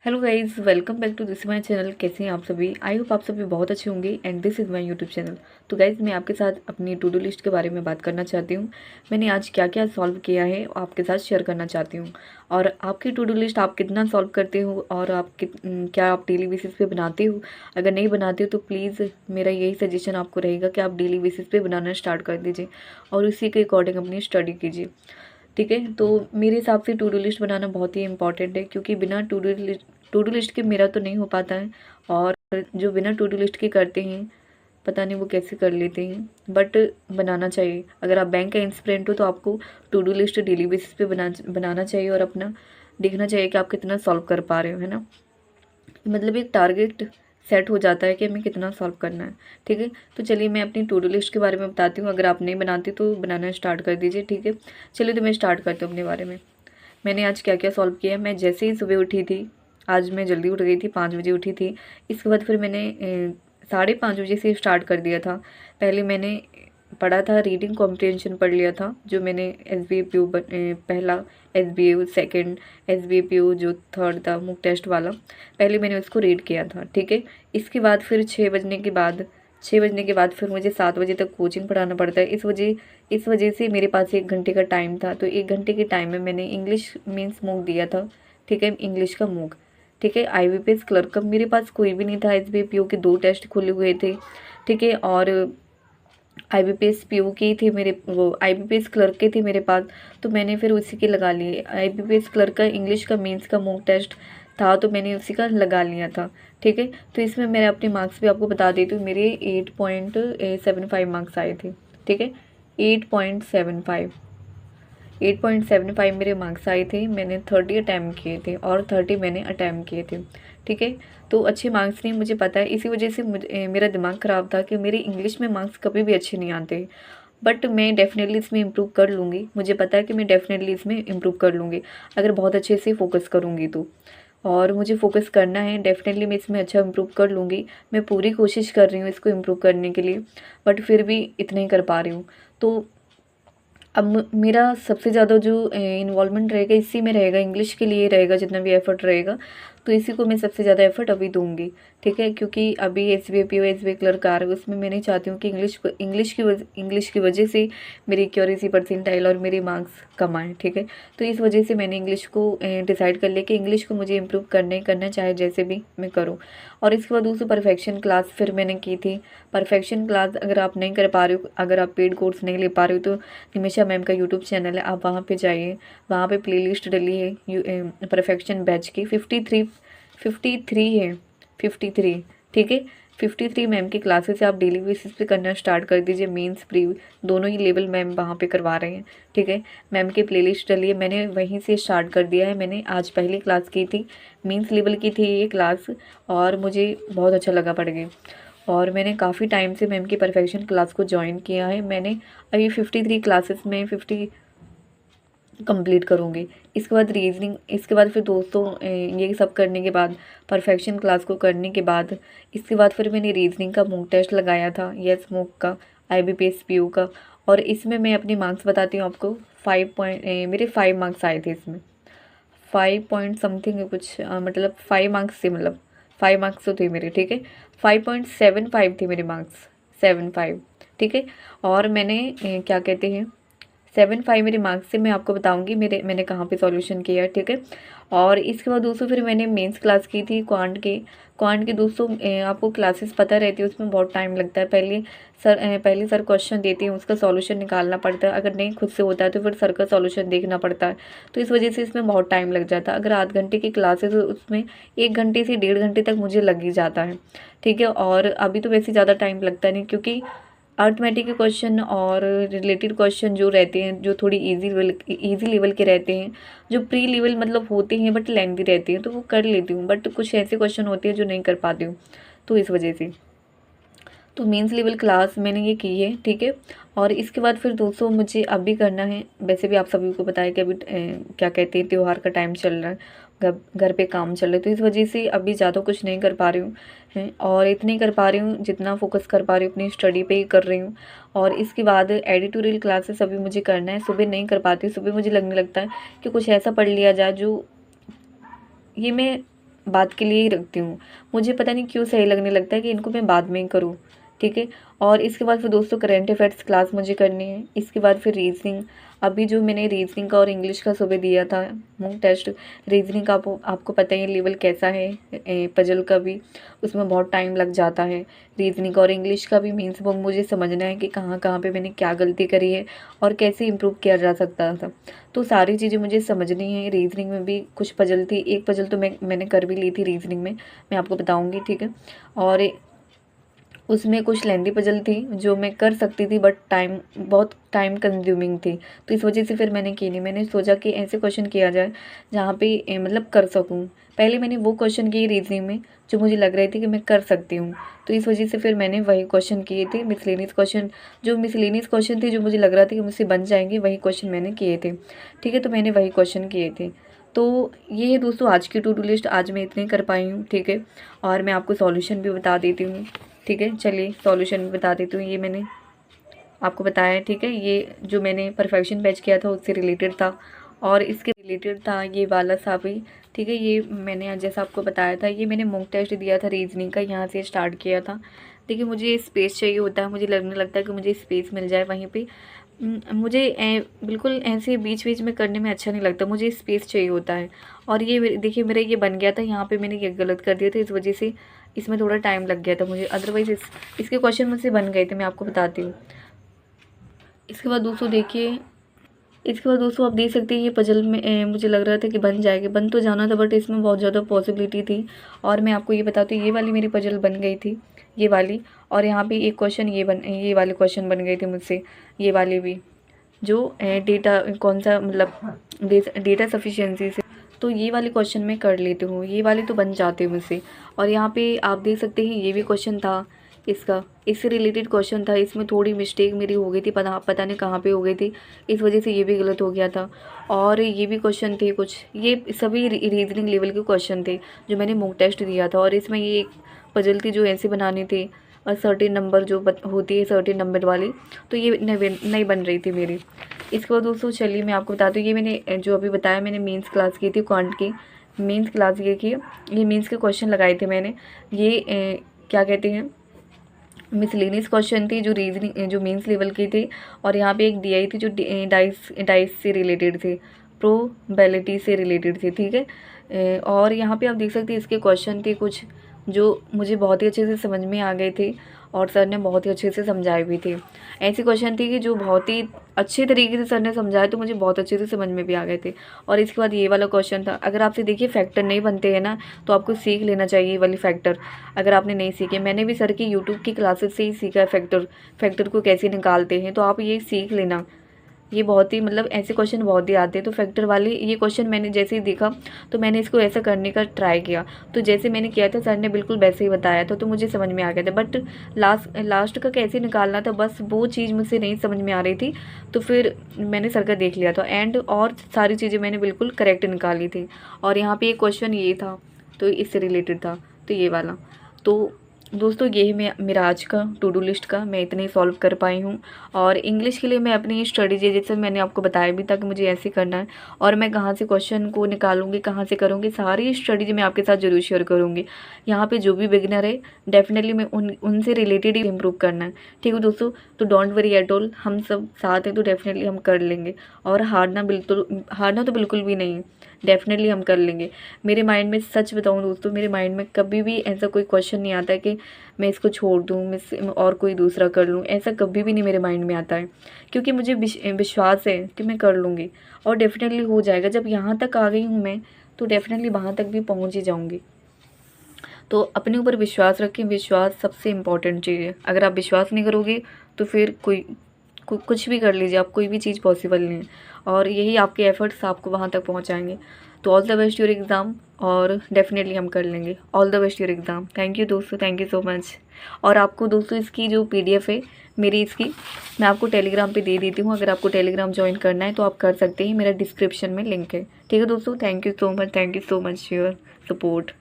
Hello guys, welcome back to this my channel. कैसे हैं आप सभी? आई होप आप सभी बहुत अच्छे होंगे and this is my YouTube channel. तो गाइज, मैं आपके साथ अपनी टू डू लिस्ट के बारे में बात करना चाहती हूँ। मैंने आज क्या क्या सॉल्व किया है आपके साथ शेयर करना चाहती हूँ। और आपकी टू डू लिस्ट आप कितना सॉल्व करते हो और आप क्या आप डेली बेसिस पे बनाते हो? अगर नहीं बनाते हो तो प्लीज़ मेरा यही सजेशन आपको रहेगा कि आप डेली बेसिस पे बनाना स्टार्ट कर दीजिए और उसी के अकॉर्डिंग अपनी स्टडी कीजिए। ठीक है, तो मेरे हिसाब से टू डू लिस्ट बनाना बहुत ही इंपॉर्टेंट है, क्योंकि बिना टू डू लिस्ट के मेरा तो नहीं हो पाता है। और जो बिना टू डू लिस्ट के करते हैं, पता नहीं वो कैसे कर लेते हैं, बट बनाना चाहिए। अगर आप बैंक का इंस्पिरेंट हो तो आपको to do list daily basis पे बनाना चाहिए और अपना देखना चाहिए कि आप कितना सॉल्व कर पा रहे हो, है ना। मतलब एक टारगेट सेट हो जाता है कि हमें कितना सॉल्व करना है। ठीक है, तो चलिए मैं अपनी टू डू लिस्ट के बारे में बताती हूँ। अगर आप नहीं बनाती तो बनाना स्टार्ट कर दीजिए। ठीक है, चलिए तो मैं स्टार्ट करती हूँ अपने बारे में। मैंने आज क्या क्या सॉल्व किया। मैं जैसे ही सुबह उठी थी, आज मैं जल्दी उठ गई थी, 5 बजे उठी थी। इसके बाद फिर मैंने 5:30 बजे से स्टार्ट कर दिया था। पहले मैंने पढ़ा था, रीडिंग कॉम्प्रिहेंशन पढ़ लिया था, जो मैंने SBA PO पहला SBA सेकंड SBA PO जो थर्ड था मुक टेस्ट वाला, पहले मैंने उसको रीड किया था। ठीक है, इसके बाद फिर 6 बजने के बाद फिर मुझे 7 बजे तक कोचिंग पढ़ाना पड़ता है। इस वजह से मेरे पास 1 घंटे का टाइम था, तो 1 घंटे के टाइम में मैंने इंग्लिश मीन्स मूक दिया था। ठीक है, इंग्लिश का मूक। ठीक है, IBPS क्लर्क का मेरे पास कोई भी नहीं था। SBA PO के 2 टेस्ट खुले हुए थे। ठीक है, और IBPS PO के ही थे मेरे, वो IBPS क्लर्क के थे मेरे पास, तो मैंने फिर उसी के लगा लिए। IBPS क्लर्क का इंग्लिश का मेंस का मॉक टेस्ट था, तो मैंने उसी का लगा लिया था। ठीक है, तो इसमें मैंने अपने मार्क्स भी आपको बता देती हूँ। मेरे 8.75 मार्क्स आए थे। ठीक है, 8.75 8.75 मेरे मार्क्स आए थे। मैंने 30 अटैम्प्ट किए थे और 30 मैंने अटैम्प्ट किए थे। ठीक है, तो अच्छे मार्क्स नहीं, मुझे पता है। इसी वजह से मेरा दिमाग ख़राब था कि मेरे इंग्लिश में मार्क्स कभी भी अच्छे नहीं आते। बट मैं डेफिनेटली इसमें इम्प्रूव कर लूँगी। मुझे पता है कि मैं डेफिनेटली इसमें इम्प्रूव कर लूँगी, अगर बहुत अच्छे से फोकस करूँगी तो। और मुझे फोकस करना है, डेफिनेटली मैं इसमें अच्छा इम्प्रूव कर लूँगी। मैं पूरी कोशिश कर रही हूँ इसको इम्प्रूव करने के लिए, बट फिर भी इतना ही कर पा रही हूँ। तो अब मेरा सबसे ज़्यादा जो इन्वॉल्वमेंट रहेगा इसी में रहेगा, इंग्लिश के लिए रहेगा। जितना भी एफर्ट रहेगा तो इसी को मैं सबसे ज़्यादा एफर्ट अभी दूंगी। ठीक है, क्योंकि अभी SBA PO क्लर्क आ रहा है, उसमें मैं नहीं चाहती हूँ कि इंग्लिश की वजह से मेरी एक्यूरेसी परसेंटाइल और मेरे मार्क्स कम आए। ठीक है, तो इस वजह से मैंने इंग्लिश को डिसाइड कर लिया कि इंग्लिश को मुझे इम्प्रूव करना ही करना, चाहे जैसे भी मैं करूँ। और इसके बाद दूसरी परफेक्शन क्लास फिर मैंने की थी। परफेक्शन क्लास अगर आप नहीं कर पा रहे हो, अगर आप पेड कोर्स नहीं ले पा रहे हो, तो निमिषा मैम का यूट्यूब चैनल है, आप वहाँ पे जाइए। वहाँ पे प्लेलिस्ट डली है परफेक्शन बैच की। 53 है, 53। ठीक है, 53 मैम की क्लासेस आप डेली बेसिस पे करना स्टार्ट कर दीजिए। मेंस प्री दोनों ही लेवल मैम वहाँ पे करवा रहे हैं। ठीक है, मैम की प्लेलिस्ट डली है, मैंने वहीं से स्टार्ट कर दिया है। मैंने आज पहली क्लास की थी, मेंस लेवल की थी ये क्लास, और मुझे बहुत अच्छा लगा पढ़ के। और मैंने काफ़ी टाइम से मैम की परफेक्शन क्लास को ज्वाइन किया है। मैंने अभी 53 क्लासेस में 50 कंप्लीट करूँगी। इसके बाद रीजनिंग, इसके बाद फिर दोस्तों ये सब करने के बाद, परफेक्शन क्लास को करने के बाद, इसके बाद फिर मैंने रीजनिंग का मॉक टेस्ट लगाया था, यस मॉक का, IBPS PO का। और इसमें मैं अपने मार्क्स बताती हूँ आपको। मेरे 5 मार्क्स आए थे इसमें। 5 पॉइंट समथिंग है कुछ, मतलब 5 मार्क्स थे, मतलब 5 मार्क्स तो थे मेरे। ठीक है, 5.75 थे मेरे मार्क्स, 75। ठीक है, और मैंने क्या कहते हैं, 75 मेरे मार्क्स से मैं आपको बताऊंगी मैंने कहाँ पे सॉल्यूशन किया है। ठीक है, और इसके बाद दोस्तों फिर मैंने मेंस क्लास की थी क्वांट के दोस्तों। आपको क्लासेस पता रहती है, उसमें बहुत टाइम लगता है। पहले सर क्वेश्चन देते हैं, उसका सॉल्यूशन निकालना पड़ता है। अगर नहीं खुद से होता है तो फिर सर का सॉल्यूशन देखना पड़ता है, तो इस वजह से इसमें बहुत टाइम लग जाता है। अगर आध घंटे की क्लासेस है उसमें 1 घंटे से 1.5 घंटे तक मुझे लग ही जाता है। ठीक है, और अभी तो वैसे ज़्यादा टाइम लगता नहीं, क्योंकि अर्थमेटिक के क्वेश्चन और रिलेटेड क्वेश्चन जो रहते हैं, जो थोड़ी इजी लेवल के रहते हैं, जो प्री लेवल मतलब होते हैं बट लेंथी रहती हैं, तो वो कर लेती हूँ। बट कुछ ऐसे क्वेश्चन होते हैं जो नहीं कर पाती हूँ, तो इस वजह से। तो मेंस लेवल क्लास मैंने ये की है। ठीक है, और इसके बाद फिर दोस्तों मुझे अब भी करना है। वैसे भी आप सभी को पता है कि अभी क्या कहते हैं, त्यौहार का टाइम चल रहा है, घर पे काम चल रहा है, तो इस वजह से अभी ज़्यादा कुछ नहीं कर पा रही हूँ और इतनी कर पा रही हूँ जितना फोकस कर पा रही हूँ अपनी स्टडी पे ही कर रही हूँ। और इसके बाद एडिटोरियल क्लासेस अभी मुझे करना है। सुबह नहीं कर पाती, सुबह मुझे लगने लगता है कि कुछ ऐसा पढ़ लिया जाए जो, ये मैं बात के लिए ही रखती हूँ। मुझे पता नहीं क्यों सही लगने लगता है कि इनको मैं बाद में ही करूँ, ठीक है। और इसके बाद फिर दोस्तों करंट अफेयर्स क्लास मुझे करनी है। इसके बाद फिर रीजनिंग, अभी जो मैंने रीजनिंग का और इंग्लिश का सुबह दिया था मॉक टेस्ट, रीजनिंग का आपको पता ही है लेवल कैसा है, पजल का भी उसमें बहुत टाइम लग जाता है। रीजनिंग और इंग्लिश का भी मीन्स वो मुझे समझना है कि कहाँ कहाँ पे मैंने क्या गलती करी है और कैसे इम्प्रूव किया जा सकता था। तो सारी चीज़ें मुझे समझनी है। रीजनिंग में भी कुछ पजल थी, एक पजल तो मैंने कर भी ली थी रीजनिंग में, मैं आपको बताऊँगी, ठीक है। और उसमें कुछ लेंदी पजल थी जो मैं कर सकती थी, बट बहुत टाइम कंज्यूमिंग थी, तो इस वजह से फिर मैंने की नहीं। मैंने सोचा कि ऐसे क्वेश्चन किया जाए जहाँ पे मतलब कर सकूँ। पहले मैंने वो क्वेश्चन किए रीजनिंग में जो मुझे लग रही थी कि मैं कर सकती हूँ, तो इस वजह से फिर मैंने वही क्वेश्चन किए थे। मिसलेनियस क्वेश्चन, जो मिसलेनियस क्वेश्चन थे जो मुझे लग रहा था कि मुझसे बन जाएंगे, वही क्वेश्चन मैंने किए थे, ठीक है। तो मैंने वही क्वेश्चन किए थे। तो ये है दोस्तों आज की टू डू लिस्ट, आज मैं इतने कर पाई हूँ, ठीक है। और मैं आपको सॉल्यूशन भी बता देती हूँ, ठीक है। चलिए सॉल्यूशन भी बता देती हूँ। ये मैंने आपको बताया है, ठीक है। ये जो मैंने परफेक्शन बैच किया था उससे रिलेटेड था, और इसके रिलेटेड था ये वाला सा भी, ठीक है। ये मैंने आज जैसा आपको बताया था, ये मैंने मॉक टेस्ट दिया था रीजनिंग का, यहाँ से स्टार्ट किया था। देखिए मुझे स्पेस चाहिए होता है, मुझे लगने लगता है कि मुझे स्पेस मिल जाए वहीं पे। मुझे बिल्कुल ऐसे बीच बीच में करने में अच्छा नहीं लगता, मुझे स्पेस चाहिए होता है। और ये देखिए मेरा ये बन गया था, यहाँ पे मैंने ये गलत कर दिया था, इस वजह से इसमें थोड़ा टाइम लग गया था मुझे। अदरवाइज इसके क्वेश्चन मुझसे बन गए थे, मैं आपको बताती हूँ। इसके बाद दोस्तों देखिए, इसके बाद दोस्तों आप देख सकते हैं ये पजल में मुझे लग रहा था कि बन जाएगा, बन तो जाना था, बट इसमें बहुत ज़्यादा पॉसिबिलिटी थी। और मैं आपको ये बताती हूँ, ये वाली मेरी पजल बन गई थी, ये वाली। और यहाँ पे एक क्वेश्चन ये वाले क्वेश्चन बन गए थे मुझसे, ये वाले भी, जो डेटा कौन सा मतलब डेटा सफिशिएंसी से, तो ये वाले क्वेश्चन मैं कर लेती हूँ, ये वाले तो बन जाते हैं मुझसे। और यहाँ पे आप देख सकते हैं ये भी क्वेश्चन था, इससे रिलेटेड क्वेश्चन था। इसमें थोड़ी मिस्टेक मेरी हो गई थी, पता नहीं कहाँ पे हो गई थी, इस वजह से ये भी गलत हो गया था। और ये भी क्वेश्चन थे कुछ, ये सभी रीजनिंग लेवल के क्वेश्चन थे जो मैंने मॉक टेस्ट दिया था। और इसमें ये एक पजल थी जो ऐसे बनानी थी, और सर्टेन नंबर जो होती है सर्टेन नंबर वाली, तो ये नहीं बन रही थी मेरी। इसके बाद दोस्तों चलिए मैं आपको बताती हूँ, ये मैंने जो अभी बताया, मैंने मेंस क्लास की थी क्वांट की, मेंस क्लास ये मेंस के क्वेश्चन लगाए थे मैंने। ये क्या कहते हैं, मिसलेनियस क्वेश्चन थी जो रीजनिंग जो मेंस लेवल की थी। और यहाँ पे एक DI थी जो डाइस से रिलेटेड थी, प्रोबेबिलिटी से रिलेटेड थी, ठीक है। और यहाँ पे आप देख सकते हैं इसके क्वेश्चन थे कुछ जो मुझे बहुत ही अच्छे से समझ में आ गए थे, और सर ने बहुत ही अच्छे से समझाए भी थे। ऐसे क्वेश्चन थे कि जो बहुत ही अच्छे तरीके से सर ने समझाया, तो मुझे बहुत अच्छे से समझ में भी आ गए थे। और इसके बाद ये वाला क्वेश्चन था, अगर आपसे देखिए फैक्टर नहीं बनते हैं ना, तो आपको सीख लेना चाहिए ये वाली फैक्टर। अगर आपने नहीं सीखे, मैंने भी सर की यूट्यूब की क्लासेस से ही सीखा है फैक्टर को कैसे निकालते हैं, तो आप ये सीख लेना। ये बहुत ही मतलब ऐसे क्वेश्चन बहुत ही आते हैं। तो फैक्टर वाले ये क्वेश्चन मैंने जैसे ही देखा, तो मैंने इसको ऐसा करने का ट्राई किया, तो जैसे मैंने किया था सर ने बिल्कुल वैसे ही बताया था, तो मुझे समझ में आ गया था। बट लास्ट का कैसे निकालना था, बस वो चीज़ मुझसे नहीं समझ में आ रही थी, तो फिर मैंने सर का देख लिया था एंड, और सारी चीज़ें मैंने बिल्कुल करेक्ट निकाली थी। और यहाँ पर एक क्वेश्चन ये था, तो इससे रिलेटेड था, तो ये वाला। तो दोस्तों ये है मेरा आज का टू डू लिस्ट का, मैं इतने ही सॉल्व कर पाई हूँ। और इंग्लिश के लिए मैं अपनी स्ट्रेटेजी जैसे मैंने आपको बताया भी था कि मुझे ऐसे करना है, और मैं कहाँ से क्वेश्चन को निकालूंगी, कहाँ से करूँगी, सारी स्ट्रेटेजी मैं आपके साथ जरूर शेयर करूँगी। यहाँ पे जो भी बिगिनर है डेफिनेटली मैं उनसे रिलेटेड ही इम्प्रूव करना है, ठीक है दोस्तों। तो डोंट वरी एट ऑल, हम सब साथ हैं तो डेफिनेटली हम कर लेंगे। और हारना तो बिल्कुल भी नहीं है, डेफिनेटली हम कर लेंगे। मेरे माइंड में सच बताऊं दोस्तों, मेरे माइंड में कभी भी ऐसा कोई क्वेश्चन नहीं आता है कि मैं इसको छोड़ दूं, मैं और कोई दूसरा कर लूं, ऐसा कभी भी नहीं मेरे माइंड में आता है। क्योंकि मुझे विश्वास है कि मैं कर लूँगी, और डेफिनेटली हो जाएगा। जब यहाँ तक आ गई हूँ मैं, तो डेफिनेटली वहाँ तक भी पहुँच ही जाऊँगी। तो अपने ऊपर विश्वास रखें, विश्वास सबसे इम्पॉर्टेंट चीज़ है। अगर आप विश्वास नहीं करोगे तो फिर कुछ भी कर लीजिए आप, कोई भी चीज़ पॉसिबल नहीं है। और यही आपके एफर्ट्स आपको वहाँ तक पहुँचाएंगे। तो all the best your exam, और डेफिनेटली हम कर लेंगे। All the best your exam. Thank you दोस्तों, थैंक यू सो मच। और आपको दोस्तों इसकी जो PDF है मेरी, इसकी मैं आपको टेलीग्राम पे दे देती हूँ। अगर आपको टेलीग्राम ज्वाइन करना है तो आप कर सकते हैं, मेरा डिस्क्रिप्शन में लिंक है, ठीक है दोस्तों। Thank you so much, thank you so much your support.